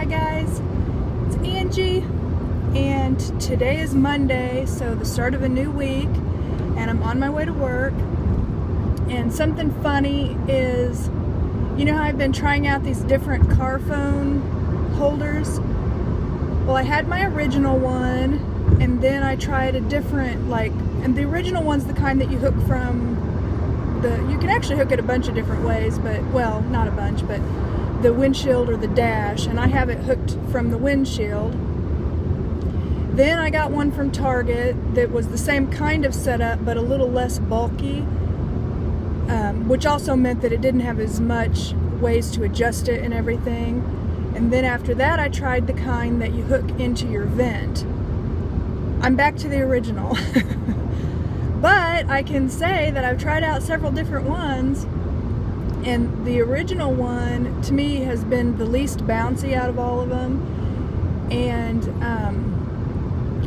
Hi guys, it's Angie, and today is Monday, so the start of a new week, and I'm on my way to work. And something funny is, you know how I've been trying out these different car phone holders? Well, I had my original one, and then I tried a different, and the original one's the kind that you hook from you can actually hook it a bunch of different ways, but, well, not a bunch, but the windshield or the dash, and I have it hooked from the windshield. Then I got one from Target that was the same kind of setup, but a little less bulky, which also meant that it didn't have as much ways to adjust it and everything. And then after that, I tried the kind that you hook into your vent. I'm back to the original. But I can say that I've tried out several different ones, and the original one to me has been the least bouncy out of all of them. And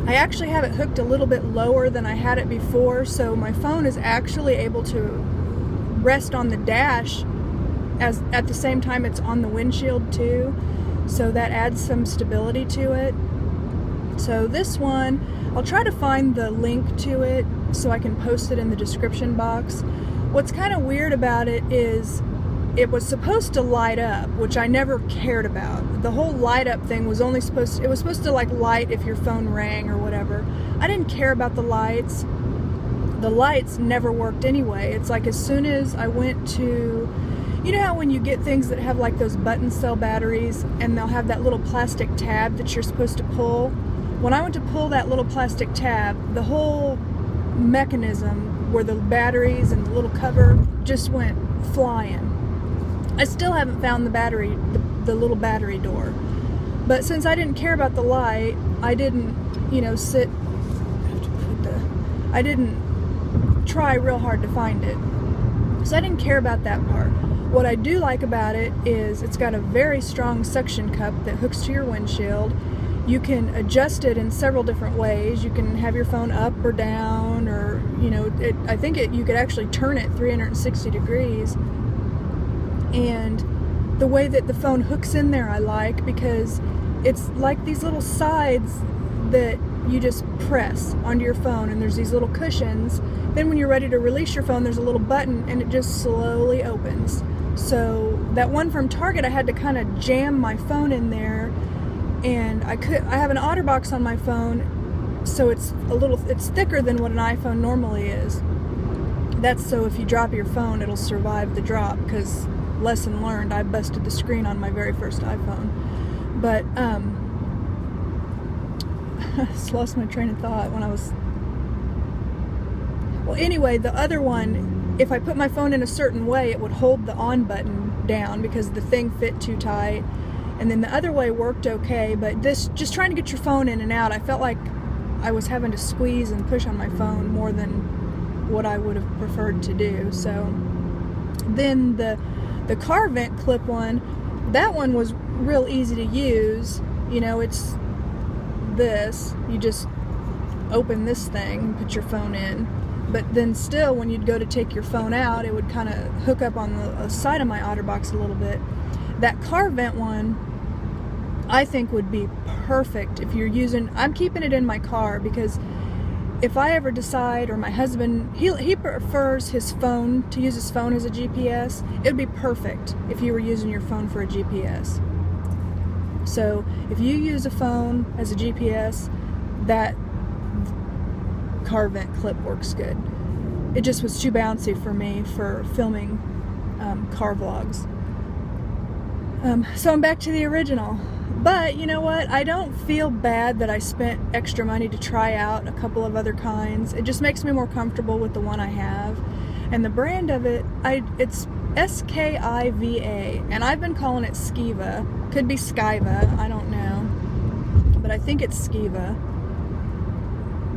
I actually have it hooked a little bit lower than I had it before, so my phone is actually able to rest on the dash at the same time it's on the windshield too, so that adds some stability to it. So this one, I'll try to find the link to it so I can post it in the description box. What's kind of weird about it is it was supposed to light up, which I never cared about. The whole light up thing was only supposed to like light if your phone rang or whatever. I didn't care about the lights. The lights never worked anyway. It's like as soon as I went to, you know how when you get things that have like those button cell batteries and they'll have that little plastic tab that you're supposed to pull? When I went to pull that little plastic tab, the whole mechanism where the batteries and the little cover just went flying. I still haven't found the little battery door. But since I didn't care about the light, I didn't, I didn't try real hard to find it. So I didn't care about that part. What I do like about it is it's got a very strong suction cup that hooks to your windshield. You can adjust it in several different ways. You can have your phone up or down, or, I think you could actually turn it 360 degrees. And the way that the phone hooks in there I like, because it's like these little sides that you just press onto your phone, and there's these little cushions. Then when you're ready to release your phone, there's a little button and it just slowly opens. So that one from Target, I had to kind of jam my phone in there, and I have an OtterBox on my phone, so it's thicker than what an iPhone normally is. That's so if you drop your phone, it'll survive the drop, because lesson learned, I busted the screen on my very first iPhone. But I just lost my train of thought when I was... Well, anyway, the other one, if I put my phone in a certain way, it would hold the on button down because the thing fit too tight. And then the other way worked okay, but this, just trying to get your phone in and out, I felt like I was having to squeeze and push on my phone more than what I would have preferred to do. So then the car vent clip one, that one was real easy to use. It's this, you just open this thing and put your phone in. But then still, when you'd go to take your phone out, it would kind of hook up on the side of my OtterBox a little bit. That car vent one, I think would be perfect if you're using... I'm keeping it in my car because if I ever decide, or my husband, he prefers his phone, to use his phone as a GPS. It would be perfect if you were using your phone for a GPS. So if you use a phone as a GPS, that car vent clip works good. It just was too bouncy for me for filming car vlogs. So I'm back to the original. But you know what? I don't feel bad that I spent extra money to try out a couple of other kinds. It just makes me more comfortable with the one I have. And the brand of it, it's Skiva, and I've been calling it Skiva. Could be Skiva, I don't know. But I think it's Skiva.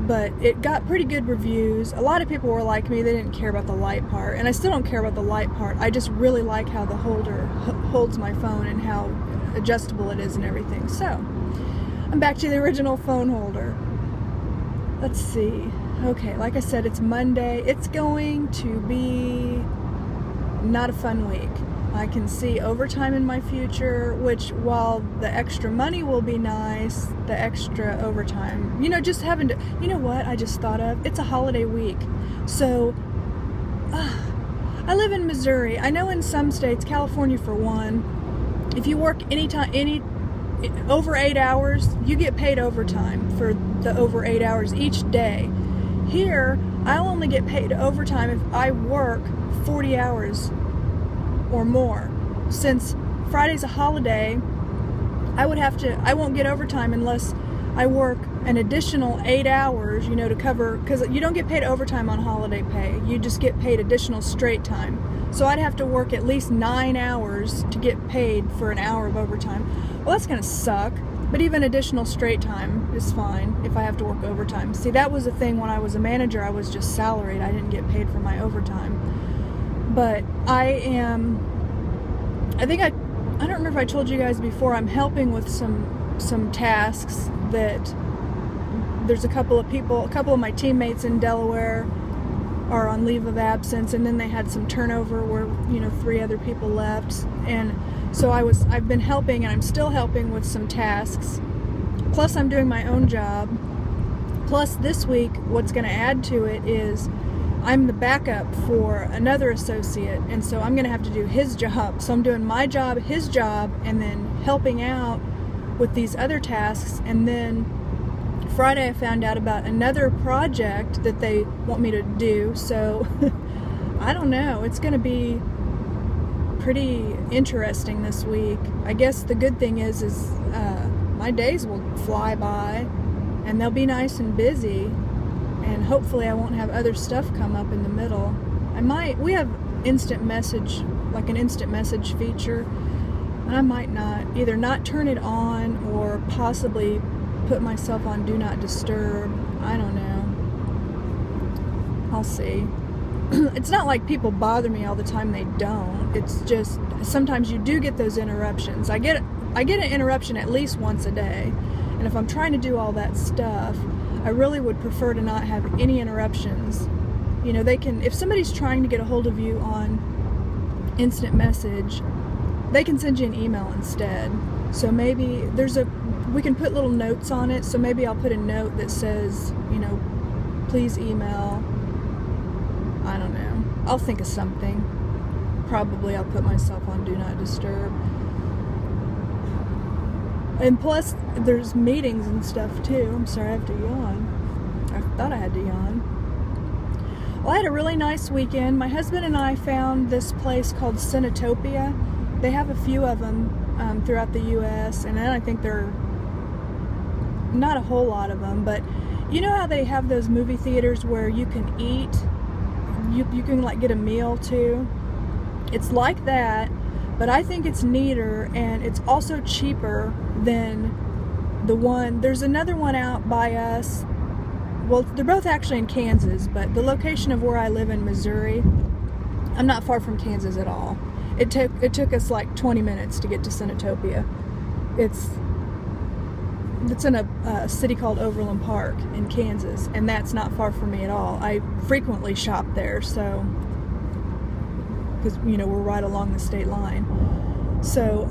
But it got pretty good reviews. A lot of people were like me, they didn't care about the light part. And I still don't care about the light part. I just really like how the holder holds my phone and how adjustable it is and everything. So I'm back to the original phone holder. Let's see. Okay, like I said, it's Monday. It's going to be not a fun week. I can see overtime in my future, which, while the extra money will be nice, the extra overtime, just having to, you know what I just thought of? It's a holiday week. So, I live in Missouri. I know in some states, California for one, if you work over 8 hours, you get paid overtime for the over 8 hours each day. Here, I'll only get paid overtime if I work 40 hours or more. Since Friday's a holiday, I won't get overtime unless I work an additional 8 hours, to cover, because you don't get paid overtime on holiday pay. You just get paid additional straight time. So I'd have to work at least 9 hours to get paid for an hour of overtime. Well, that's gonna suck, but even additional straight time is fine if I have to work overtime. See, that was the thing when I was a manager. I was just salaried. I didn't get paid for my overtime. But I don't remember if I told you guys before, I'm helping with some tasks that there's a couple of my teammates in Delaware are on leave of absence, and then they had some turnover where 3 other people left, and so I've been helping, and I'm still helping with some tasks, plus I'm doing my own job. Plus this week, what's going to add to it is I'm the backup for another associate, and so I'm going to have to do his job. So I'm doing my job, his job, and then helping out with these other tasks. And then Friday I found out about another project that they want me to do, so I don't know. It's going to be pretty interesting this week. I guess the good thing is my days will fly by, and they'll be nice and busy. And hopefully I won't have other stuff come up in the middle. We have instant message, like an instant message feature, and I might either not turn it on or possibly put myself on Do Not Disturb. I don't know. I'll see. It's not like people bother me all the time. They don't. It's just sometimes you do get those interruptions. I get an interruption at least once a day, and if I'm trying to do all that stuff, I really would prefer to not have any interruptions. If somebody's trying to get a hold of you on instant message, they can send you an email instead. So maybe we can put little notes on it. So maybe I'll put a note that says, please email. I don't know. I'll think of something. Probably I'll put myself on Do Not Disturb. And plus, there's meetings and stuff too. I'm sorry, I have to yawn. I thought I had to yawn. Well, I had a really nice weekend. My husband and I found this place called Cinetopia. They have a few of them throughout the U.S., and then I think there are not a whole lot of them, but you know how they have those movie theaters where you can eat? You can like get a meal too? It's like that, but I think it's neater, and it's also cheaper than there's another one out by us. Well, they're both actually in Kansas, but the location of where I live in Missouri, I'm not far from Kansas at all. It took us like 20 minutes to get to Cinetopia. It's in a city called Overland Park in Kansas, and that's not far from me at all. I frequently shop there, so because we're right along the state line. So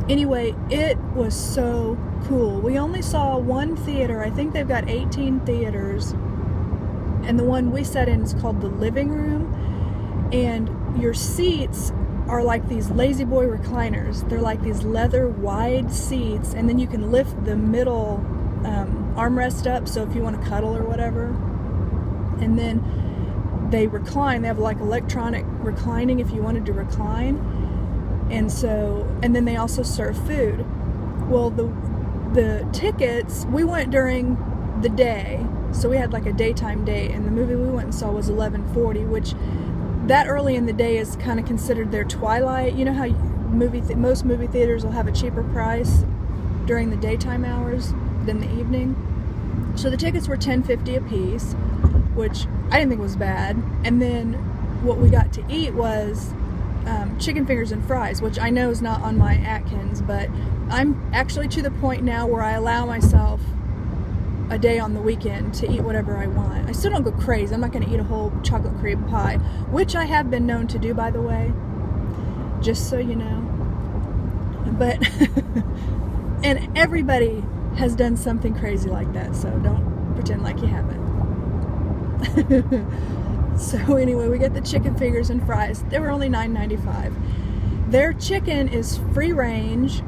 anyway, it was so cool. We only saw one theater. I think they've got 18 theaters, and the one we sat in is called the living room, and your seats are like these lazy boy recliners. They're like these leather wide seats, and then you can lift the middle armrest up, so if you want to cuddle or whatever. And then they recline. They have like electronic reclining if you wanted to recline. And then they also serve food. Well, the tickets, we went during the day, so we had like a daytime date, and the movie we went and saw was 11:40, which that early in the day is kind of considered their twilight. You know how most movie theaters will have a cheaper price during the daytime hours than the evening? So the tickets were $10.50 a piece, which I didn't think was bad. And then what we got to eat was chicken fingers and fries, which I know is not on my Atkins, but I'm actually to the point now where I allow myself a day on the weekend to eat whatever I want. I still don't go crazy. I'm not going to eat a whole chocolate cream pie, which I have been known to do, by the way, just so you know. But, and everybody has done something crazy like that, so don't pretend like you haven't. So anyway, we got the chicken fingers and fries. They were only $9.95. Their chicken is free range,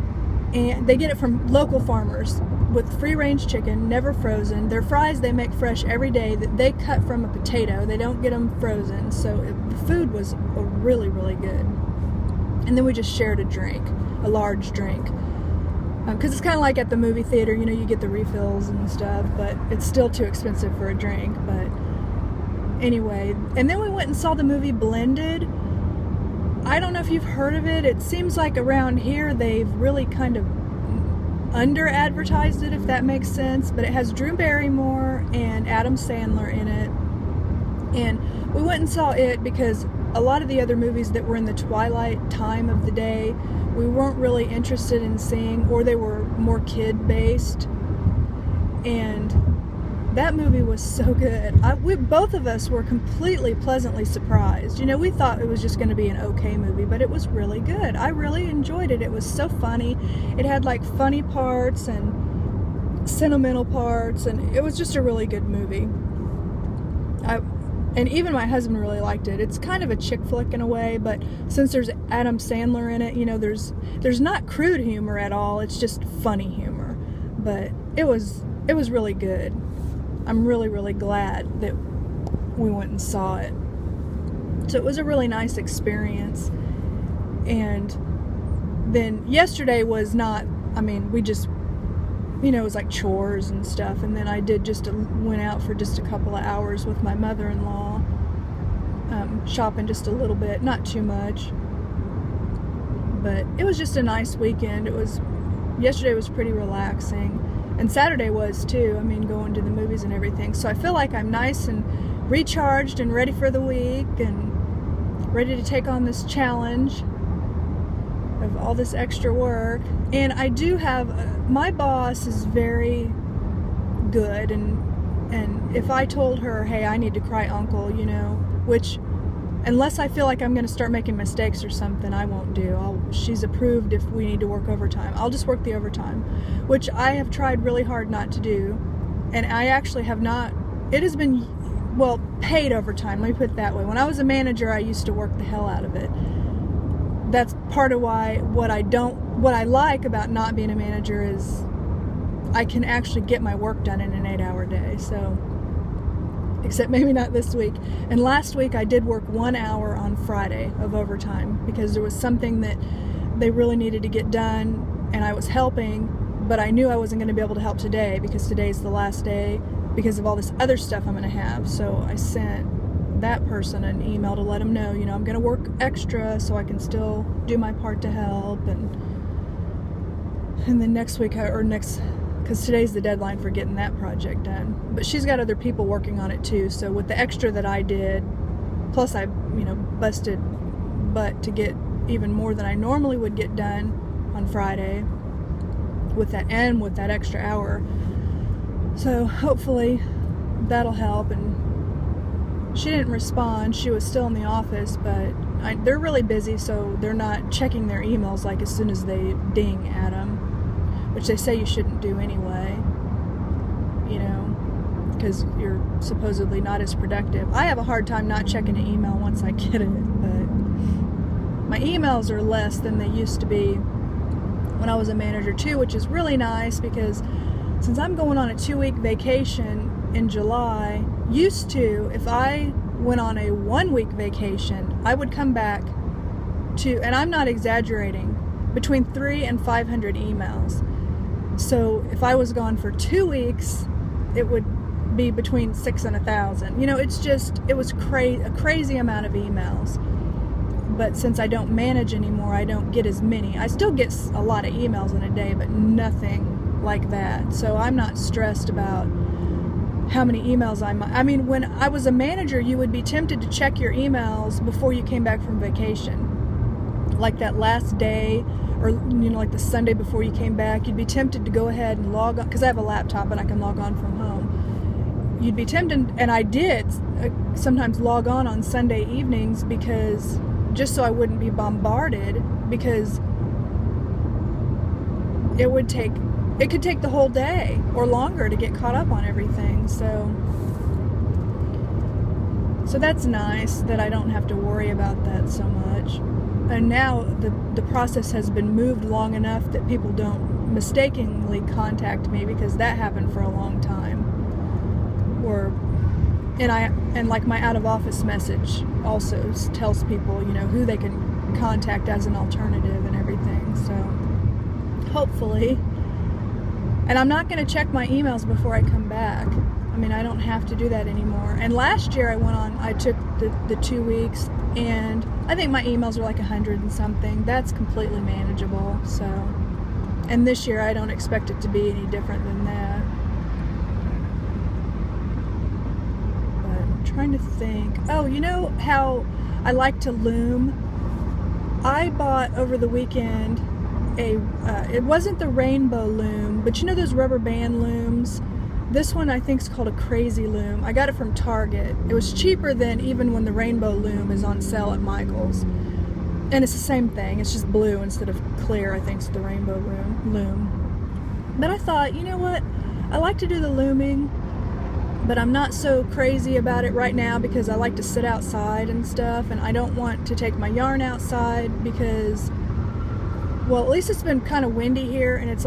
and they get it from local farmers with free range chicken, never frozen. Their fries they make fresh every day, that they cut from a potato. They don't get them frozen, so the food was really, really good. And then we just shared a drink, a large drink, because it's kind of like at the movie theater, you know, you get the refills and stuff, but it's still too expensive for a drink. But anyway, and then we went and saw the movie Blended. I don't know if you've heard of it. It seems like around here they've really kind of under-advertised it, if that makes sense. But it has Drew Barrymore and Adam Sandler in it. And we went and saw it because a lot of the other movies that were in the twilight time of the day, we weren't really interested in seeing, or they were more kid-based. And that movie was so good. Both of us were completely pleasantly surprised. You know, we thought it was just going to be an okay movie, but it was really good. I really enjoyed it. It was so funny. It had like funny parts and sentimental parts, and it was just a really good movie. And even my husband really liked it. It's kind of a chick flick in a way, but since there's Adam Sandler in it, you know, there's not crude humor at all. It's just funny humor. But it was really good. I'm really, really glad that we went and saw it. So it was a really nice experience. And then yesterday was not, I mean, we just, you know, it was like chores and stuff. And then I went out for just a couple of hours with my mother-in-law, shopping just a little bit, not too much. But it was just a nice weekend. Yesterday was pretty relaxing. And Saturday was too, I mean, going to the movies and everything. So I feel like I'm nice and recharged and ready for the week and ready to take on this challenge of all this extra work. And I do have, my boss is very good, and if I told her, hey, I need to cry uncle, you know, which, unless I feel like I'm going to start making mistakes or something, I won't do. She's approved if we need to work overtime. I'll just work the overtime, which I have tried really hard not to do. And I actually have not, it has been, well, paid overtime, let me put it that way. When I was a manager, I used to work the hell out of it. That's part of why, what I like about not being a manager is I can actually get my work done in an 8-hour day. So, except maybe not this week. And last week I did work 1 hour on Friday of overtime because there was something that they really needed to get done, and I was helping, but I knew I wasn't going to be able to help today because today's the last day because of all this other stuff I'm going to have. So I sent that person an email to let them know, you know, I'm going to work extra so I can still do my part to help. And then next week, because today's the deadline for getting that project done. But she's got other people working on it too, so with the extra that I did, plus I, you know, busted butt to get even more than I normally would get done on Friday with that extra hour. So hopefully that'll help. And she didn't respond. She was still in the office, but they're really busy, so they're not checking their emails like as soon as they ding at them, which they say you shouldn't do anyway, you know, because you're supposedly not as productive. I have a hard time not checking an email once I get it, but my emails are less than they used to be when I was a manager too, which is really nice because since I'm going on a 2-week vacation in July, used to, if I went on a 1-week vacation, I would come back to, and I'm not exaggerating, between 300 and 500 emails. So if I was gone for 2 weeks, it would be between 600 and 1,000. You know, it was a crazy amount of emails. But since I don't manage anymore, I don't get as many. I still get a lot of emails in a day, but nothing like that. So I'm not stressed about how many emails I mean, when I was a manager, you would be tempted to check your emails before you came back from vacation. Like that last day or like the Sunday before you came back, you'd be tempted to go ahead and log on, because I have a laptop and I can log on from home. You'd be tempted, and I did sometimes log on Sunday evenings, because just so I wouldn't be bombarded, because it could take the whole day or longer to get caught up on everything. So that's nice that I don't have to worry about that so much. And now the process has been moved long enough that people don't mistakenly contact me, because that happened for a long time. And like my out of office message also tells people, who they can contact as an alternative and everything. So hopefully, and I'm not going to check my emails before I come back. I mean, I don't have to do that anymore. And last year I took the 2 weeks, and I think my emails were like 100 and something. That's completely manageable. So, and this year I don't expect it to be any different than that. But I'm trying to think. Oh, you know how I like to loom? I bought over the weekend it wasn't the rainbow loom, but those rubber band looms? This one I think is called a crazy loom. I got it from Target. It was cheaper than even when the rainbow loom is on sale at Michael's. And it's the same thing. It's just blue instead of clear, I think, is the rainbow loom. But I thought, you know what? I like to do the looming, but I'm not so crazy about it right now, because I like to sit outside and stuff, and I don't want to take my yarn outside because, well, at least it's been kind of windy here, and it's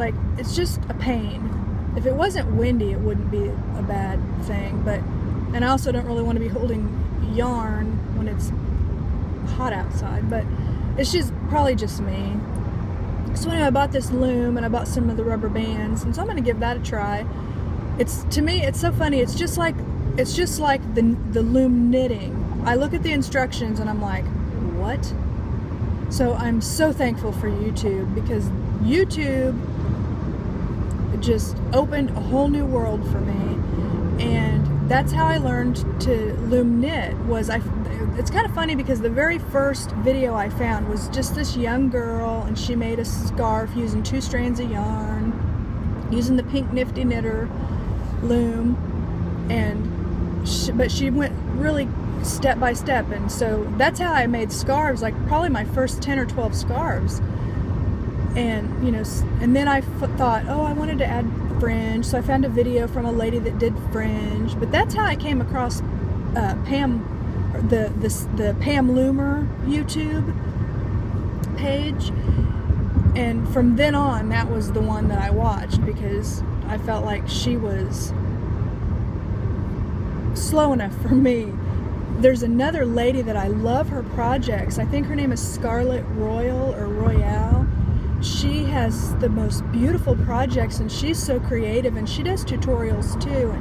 just a pain. If it wasn't windy, it wouldn't be a bad thing, and I also don't really want to be holding yarn when it's hot outside, but it's probably just me. So anyway, I bought this loom, and I bought some of the rubber bands, and so I'm going to give that a try. To me, it's so funny. It's just like the loom knitting. I look at the instructions and I'm like, what? So I'm so thankful for YouTube, because YouTube just opened a whole new world for me, and that's how I learned to loom knit. It's kind of funny, because the very first video I found was just this young girl, and she made a scarf using 2 strands of yarn, using the Pink Nifty Knitter loom, but she went really step by step, and so that's how I made scarves, like probably my first 10 or 12 scarves. And and then I thought, oh, I wanted to add fringe, so I found a video from a lady that did fringe. But that's how I came across Pam, the Pam Loomer YouTube page, and from then on, that was the one that I watched, because I felt like she was slow enough for me. There's another lady that I love her projects. I think her name is Scarlet Royale. She has the most beautiful projects, and she's so creative, and she does tutorials too,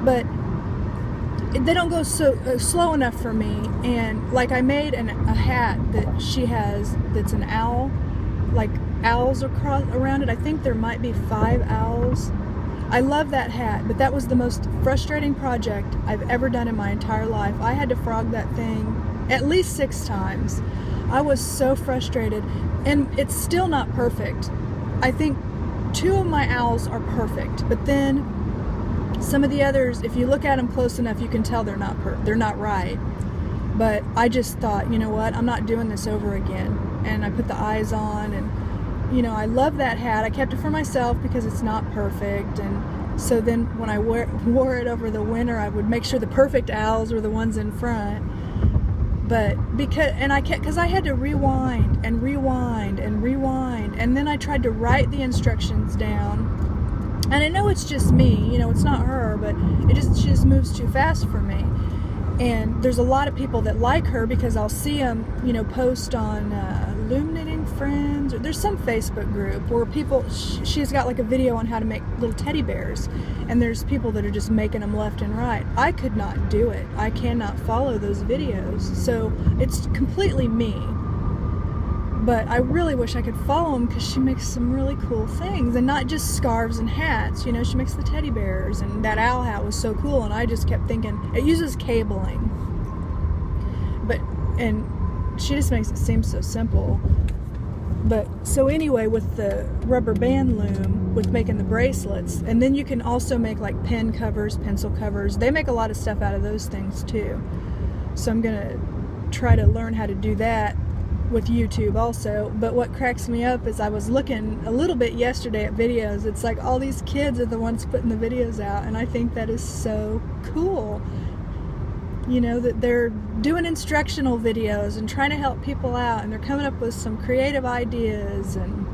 but they don't go so slow enough for me. And like, I made a hat that she has that's an owl, like owls around it. I think there might be 5 owls. I love that hat, but that was the most frustrating project I've ever done in my entire life. I had to frog that thing at least 6 times. I was so frustrated, and it's still not perfect. I think 2 of my owls are perfect, but then some of the others, if you look at them close enough, you can tell they're not right. But I just thought, you know what, I'm not doing this over again. And I put the eyes on, and I love that hat. I kept it for myself because it's not perfect, and so then when I wore it over the winter, I would make sure the perfect owls were the ones in front. But because I had to rewind, and then I tried to write the instructions down, and I know it's just me, it's not her, but she just moves too fast for me. And there's a lot of people that like her, because I'll see them, post on Loom Knitting Friends, or there's some Facebook group where she's got like a video on how to make little teddy bears, and there's people that are just making them left and right. I could not do it. I cannot follow those videos, so it's completely me. But I really wish I could follow them, because she makes some really cool things, and not just scarves and hats. She makes the teddy bears, and that owl hat was so cool, and I just kept thinking, it uses cabling, and she just makes it seem so simple. But so anyway, with the rubber band loom, with making the bracelets, and then you can also make like pen covers, pencil covers. They make a lot of stuff out of those things too. So I'm gonna try to learn how to do that with YouTube also. But what cracks me up is I was looking a little bit yesterday at videos. It's like all these kids are the ones putting the videos out, and I think that is so cool. You know, that they're doing instructional videos and trying to help people out, and they're coming up with some creative ideas, and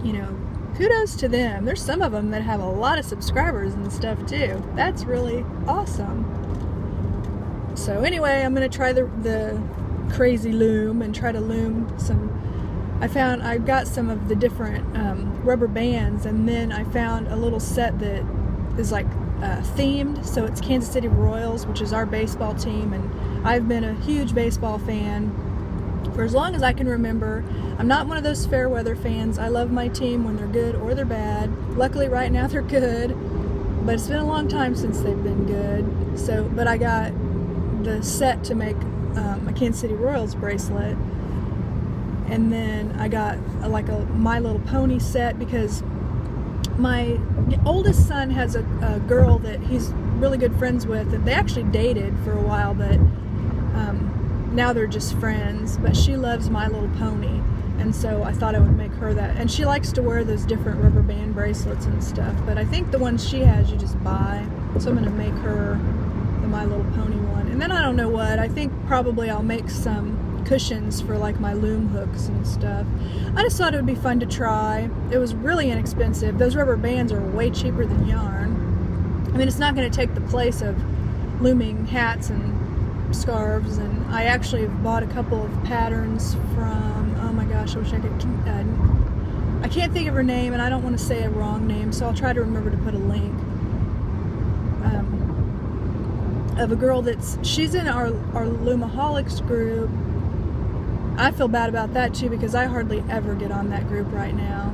you know, kudos to them. There's some of them that have a lot of subscribers and stuff too. That's really awesome. So anyway, I'm gonna try the crazy loom and try to loom some. I got some of the different rubber bands, and then I found a little set that is like themed. So it's Kansas City Royals, which is our baseball team, and I've been a huge baseball fan for as long as I can remember. I'm not one of those fair weather fans. I love my team when they're good or they're bad. Luckily right now they're good, but it's been a long time since they've been good. So, but I got the set to make a Kansas City Royals bracelet, and then I got like a My Little Pony set, because my oldest son has a girl that he's really good friends with, and they actually dated for a while, but now they're just friends. But she loves My Little Pony, and so I thought I would make her that. And she likes to wear those different rubber band bracelets and stuff, but I think the ones she has you just buy. So I'm going to make her the My Little Pony one. And then I don't know what, I think probably I'll make some cushions for like my loom hooks and stuff. I just thought it would be fun to try. It was really inexpensive. Those rubber bands are way cheaper than yarn. I mean, it's not going to take the place of looming hats and scarves, and I actually have bought a couple of patterns from, oh my gosh, I wish I could, I can't think of her name, and I don't want to say a wrong name, so I'll try to remember to put a link. Of a girl she's in our Loomaholics group. I feel bad about that too, because I hardly ever get on that group right now.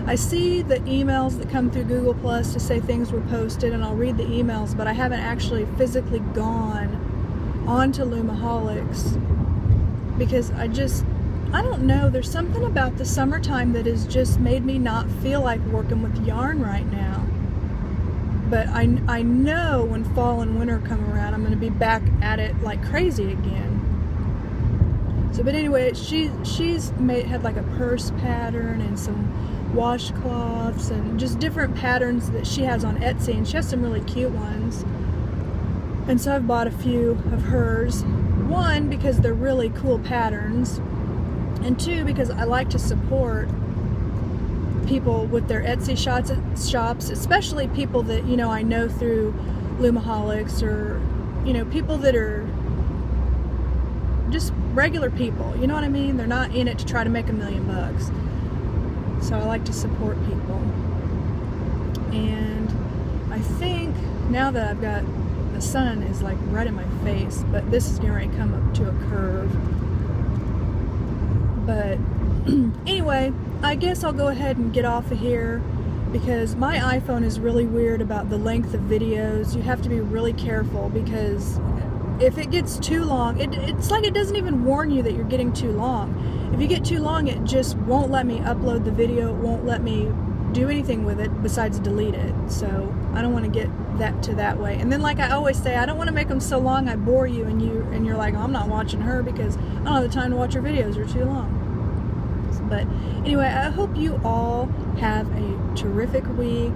I see the emails that come through Google Plus to say things were posted, and I'll read the emails, but I haven't actually physically gone onto Loomaholics, because I don't know, there's something about the summertime that has just made me not feel like working with yarn right now. But I know when fall and winter come around, I'm going to be back at it like crazy again. So, but anyway, she's had like a purse pattern and some washcloths and just different patterns that she has on Etsy, and she has some really cute ones. And so I've bought a few of hers. One, because they're really cool patterns, and two, because I like to support people with their Etsy shops, especially people that, you know, I know through Loomaholics, or, you know, people that are just regular people, you know what I mean? They're not in it to try to make $1 million. So I like to support people. And I think now that I've got, the sun is like right in my face, but this is going to come up to a curve. But anyway, I guess I'll go ahead and get off of here, because my iPhone is really weird about the length of videos. You have to be really careful, because if it gets too long, it's like it doesn't even warn you that you're getting too long. If you get too long, it just won't let me upload the video. It won't let me do anything with it besides delete it. So I don't want to get that way. And then, like I always say, I don't want to make them so long I bore you, and you're like, oh, I'm not watching her because I don't have the time to watch her videos. They're too long. But anyway, I hope you all have a terrific week,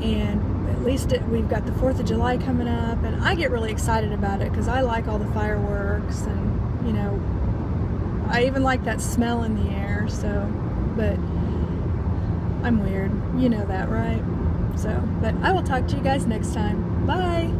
and at least we've got the 4th of July coming up, and I get really excited about it because I like all the fireworks, and you know, I even like that smell in the air. So, but I'm weird, you know that, right? So, but I will talk to you guys next time. Bye.